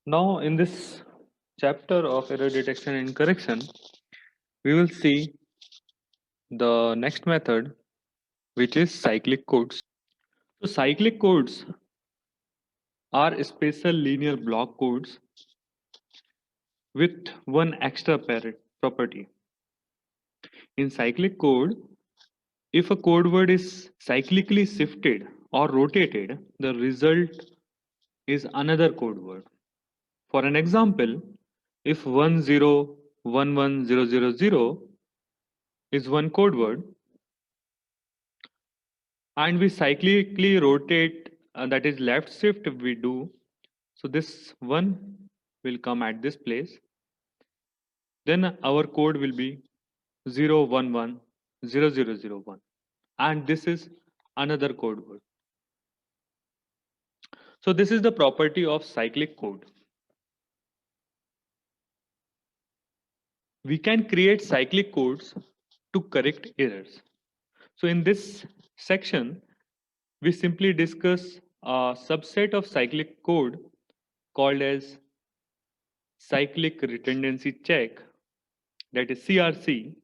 Now, in this chapter of error detection and correction, we will see the next method, which is cyclic codes. So, cyclic codes are special linear block codes with one extra property. In cyclic code, if a code word is cyclically shifted or rotated, the result is another code word. For an example, if 1011000 is one code word and we cyclically rotate, that is left shift we do, so this one will come at this place, then our code will be 0110001, and this is another code word. So this is the property of cyclic code. We can create cyclic codes to correct errors. So in this section, we simply discuss a subset of cyclic code called as cyclic redundancy check, that is CRC,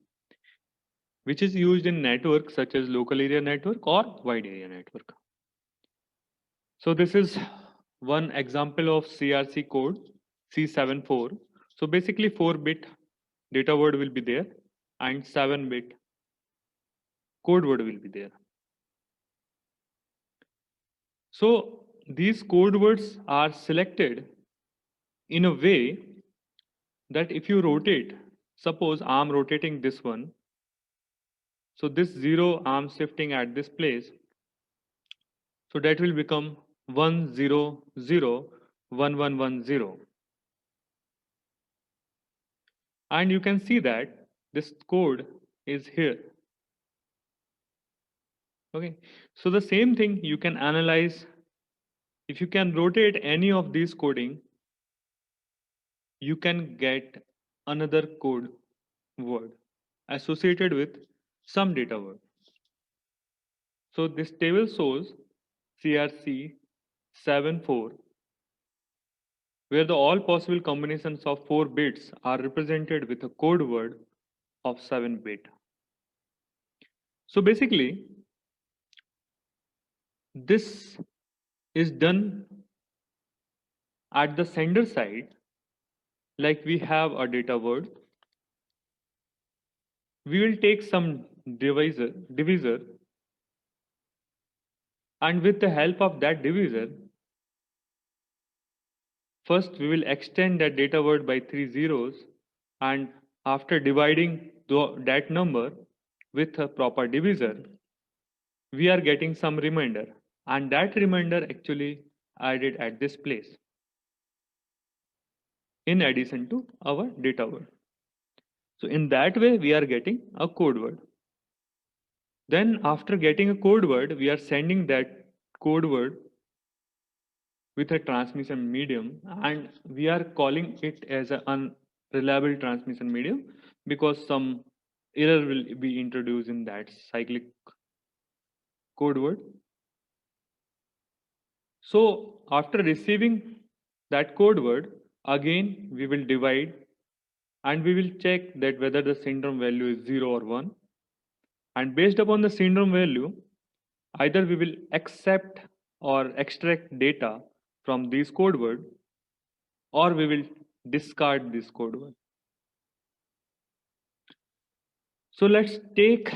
which is used in networks such as local area network or wide area network. So this is one example of CRC code, C74. So basically 4-bit data word will be there and 7-bit code word will be there. So these code words are selected in a way that if you rotate, suppose I'm rotating this one, so this 0 I'm shifting at this place, so that will become 1001110, and you can see that this code is here. Okay, so the same thing you can analyze. If you can rotate any of these coding, you can get another code word associated with some data word. So this table shows CRC 74, where the all possible combinations of 4 bits are represented with a code word of 7-bit. So basically, this is done at the sender side, like we have a data word. We will take some divisor, and with the help of that divisor, first we will extend that data word by 3 zeros, and after dividing that number with a proper divisor, we are getting some remainder, and that remainder actually added at this place in addition to our data word. So in that way we are getting a code word. Then after getting a code word, we are sending that code word with a transmission medium, and we are calling it as an unreliable transmission medium because some error will be introduced in that cyclic code word. So after receiving that code word, again we will divide and we will check that whether the syndrome value is 0 or 1. And based upon the syndrome value, either we will accept or extract data from this code word, or we will discard this code word. So let's take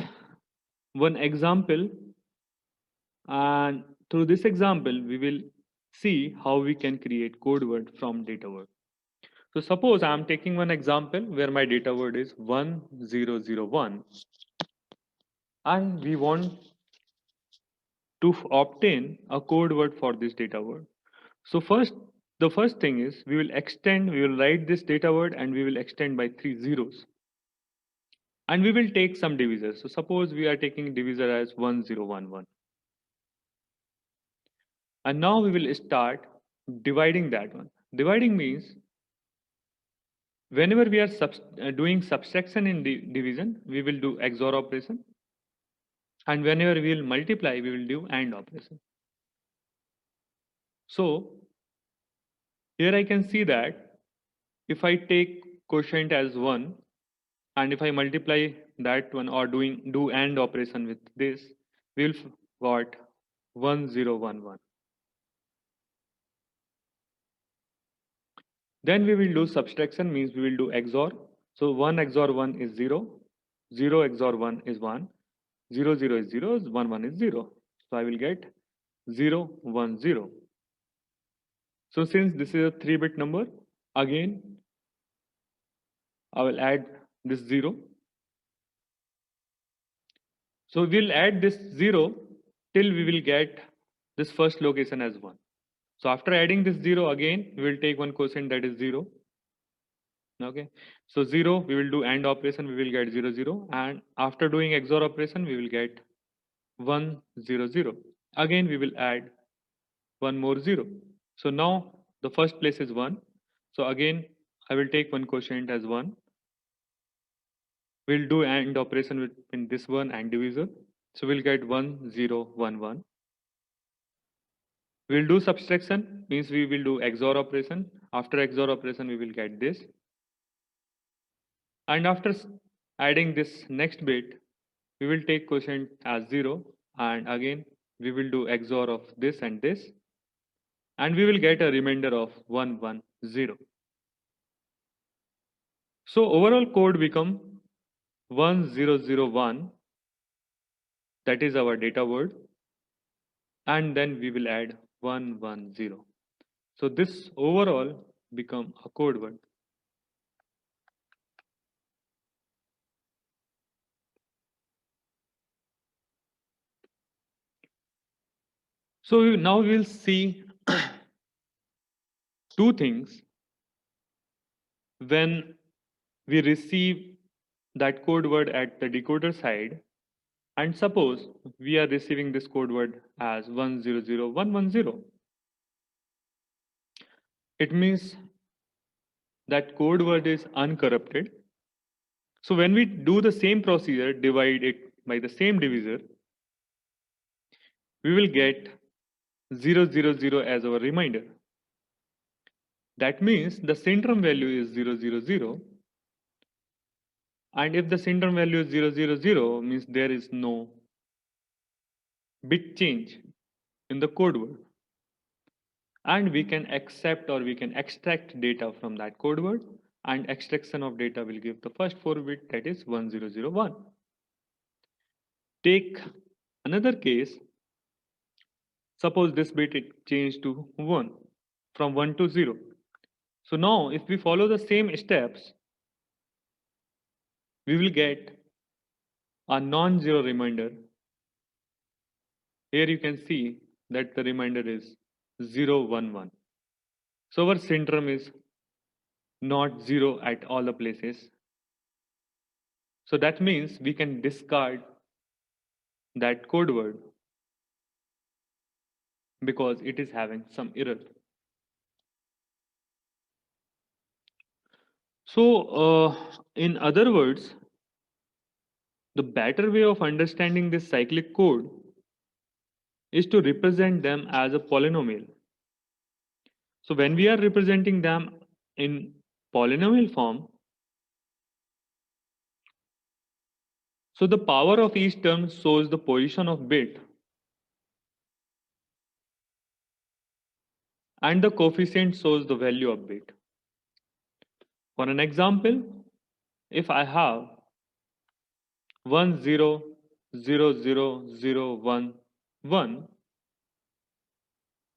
one example, and through this example we will see how we can create code word from data word. So suppose I am taking one example where my data word is 1001, and we want to obtain a code word for this data word. So the first thing is we will write this data word and we will extend by 3 zeros. And we will take some divisors. So suppose we are taking divisor as 1011. And now we will start dividing that one. Dividing means whenever we are doing subtraction in division, we will do XOR operation. And whenever we will multiply, we will do AND operation. So Here I can see that if I take quotient as 1 and if I multiply that one or do AND operation with this, we'll got 1011. Then we will do subtraction, means we will do XOR. So 1 XOR 1 is 0, 0 XOR 1 is 1, 0 0 is 0, 1 1 is 0. So I will get 0 1 0. So since this is a 3-bit number, again I will add this 0. So we'll add this 0 till we will get this first location as 1. So after adding this 0 again, we will take one quotient that is 0. Okay. So 0, we will do AND operation, we will get 0 0. And after doing XOR operation, we will get 1 0 0. Again, we will add one more 0. So now the first place is 1. So again, I will take one quotient as 1. We'll do AND operation in this one and divisor. So we'll get 1 0 1 1. We'll do subtraction, means we will do XOR operation. After XOR operation, we will get this. And after adding this next bit, we will take quotient as 0. And again, we will do XOR of this and this. And we will get a remainder of 1 1 0. So overall code become 1001. That is our data word. And then we will add 110. So this overall become a code word. So now we will see two things when we receive that code word at the decoder side, and suppose we are receiving this code word as 100110. It means that code word is uncorrupted. So when we do the same procedure, divide it by the same divisor, we will get 000 as our reminder. That means the syndrome value is 000. And if the syndrome value is 000, means there is no bit change in the code word. And we can accept or we can extract data from that code word, and extraction of data will give the first 4-bit, that is 1001. Take another case. Suppose this bit it changed to 1, from 1 to 0. So now if we follow the same steps, we will get a non-zero reminder. Here you can see that the reminder is 0 1 1. So our syndrome is not 0 at all the places. So that means we can discard that code word because it is having some error. So in other words, the better way of understanding this cyclic code is to represent them as a polynomial. So when we are representing them in polynomial form, so the power of each term shows the position of bit and the coefficient shows the value of bit. For an example, if I have 1 0 0 0 0 1 1,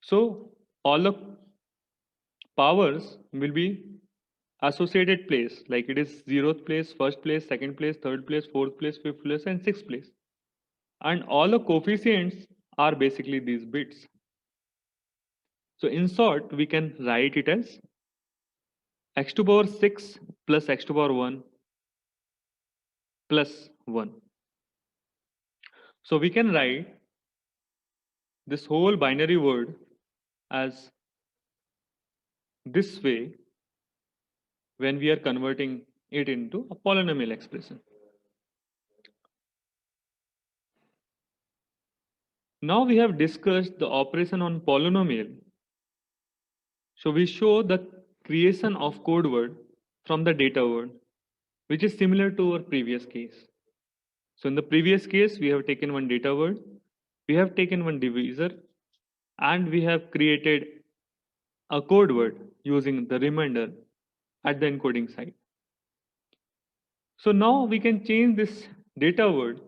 so all the powers will be associated place, like it is 0th place, 1st place, 2nd place, 3rd place, 4th place, 5th place, and 6th place. And all the coefficients are basically these bits. So in short, we can write it as x to power 6 plus x to power 1 plus 1. So we can write this whole binary word as this way when we are converting it into a polynomial expression. Now we have discussed the operation on polynomial. So we show the creation of code word from the data word, which is similar to our previous case. So in the previous case, we have taken one data word, we have taken one divisor, and we have created a code word using the remainder at the encoding site. So now we can change this data word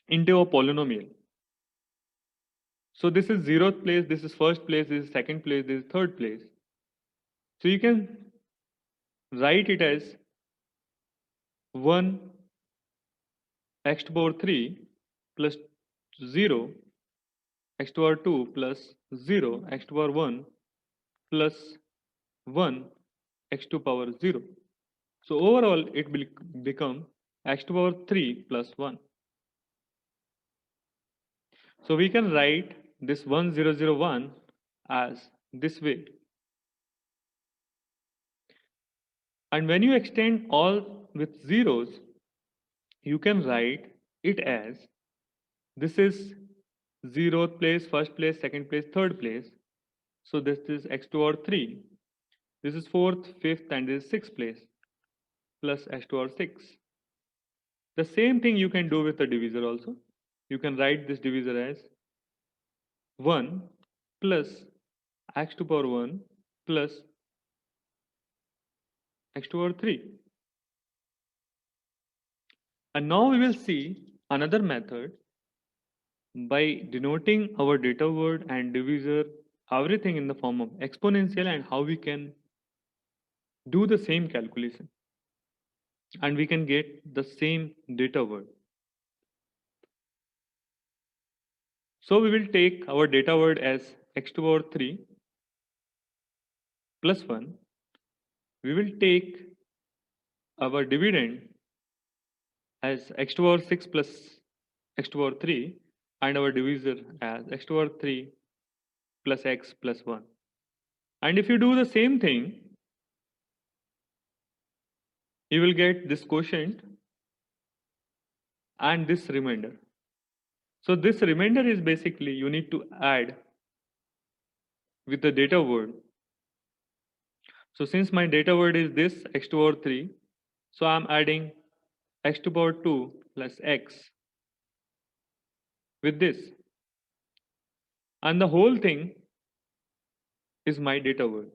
into a polynomial. So this is zeroth place, this is first place, this is second place, this is third place. So you can write it as 1 x to the power 3 plus 0 x to the power 2 plus 0 x to the power 1 plus 1 x to the power 0. So overall it will become x to the power 3 plus 1. So we can write this 1001 as this way. And when you extend all with zeros, you can write it as this is 0th place, first place, second place, third place. So this is x to the power 3. This is 4th, 5th, and this is 6th place plus x to the power 6. The same thing you can do with the divisor also. You can write this divisor as 1 plus x to the power 1 plus x to the power 3. And now we will see another method by denoting our data word and divisor, everything in the form of exponential, and how we can do the same calculation and we can get the same data word. So we will take our data word as x to the power 3 plus 1. We will take our dividend as x to the power 6 plus x to the power 3 and our divisor as x to the power 3 plus x plus 1. And if you do the same thing, you will get this quotient and this remainder. So this remainder is basically you need to add with the data word. So since my data word is this x to the power 3, so I'm adding x to the power 2 plus x with this. And the whole thing is my data word.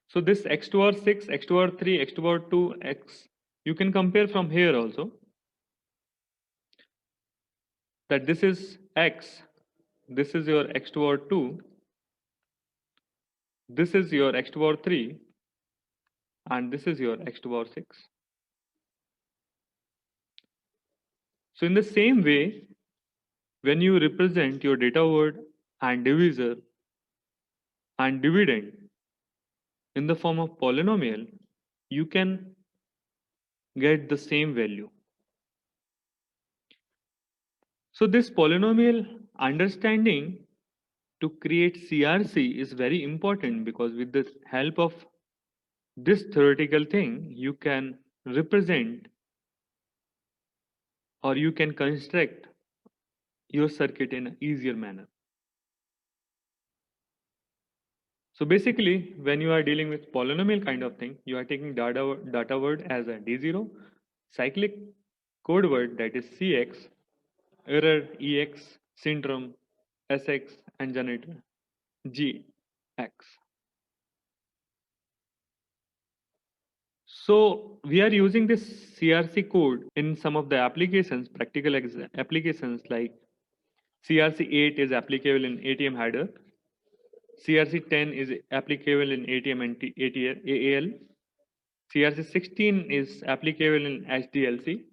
So this x to the power 6, x to the power 3, x to the power 2, x, you can compare from here also. That this is x, this is your x to the power 2, this is your x to the power 3, and this is your x to the power 6. So in the same way, when you represent your data word and divisor and dividend in the form of polynomial, you can get the same value. So this polynomial understanding to create CRC is very important, because with the help of this theoretical thing, you can represent or you can construct your circuit in an easier manner. So basically, when you are dealing with polynomial kind of thing, you are taking data word as a D0, cyclic code word that is CX, error EX, syndrome SX, and generator GX. So we are using this CRC code in some of the applications, practical applications like CRC8 is applicable in ATM header, CRC10 is applicable in ATM and AAL, CRC16 is applicable in HDLC,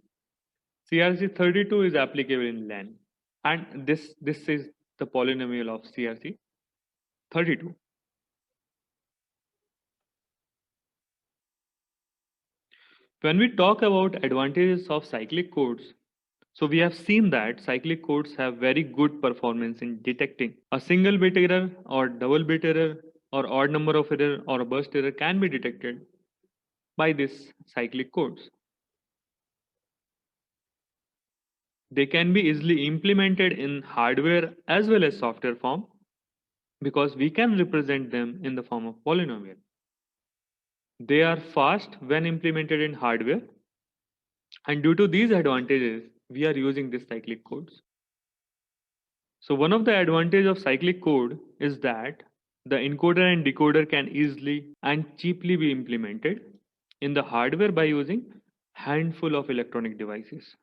CRC32 is applicable in LAN, and this is the polynomial of CRC32. When we talk about advantages of cyclic codes, so we have seen that cyclic codes have very good performance in detecting a single bit error or double bit error or odd number of error or a burst error can be detected by this cyclic codes. They can be easily implemented in hardware as well as software form. because we can represent them in the form of polynomial. They are fast when implemented in hardware, and due to these advantages, we are using these cyclic codes. So one of the advantage of cyclic code is that the encoder and decoder can easily and cheaply be implemented in the hardware by using handful of electronic devices.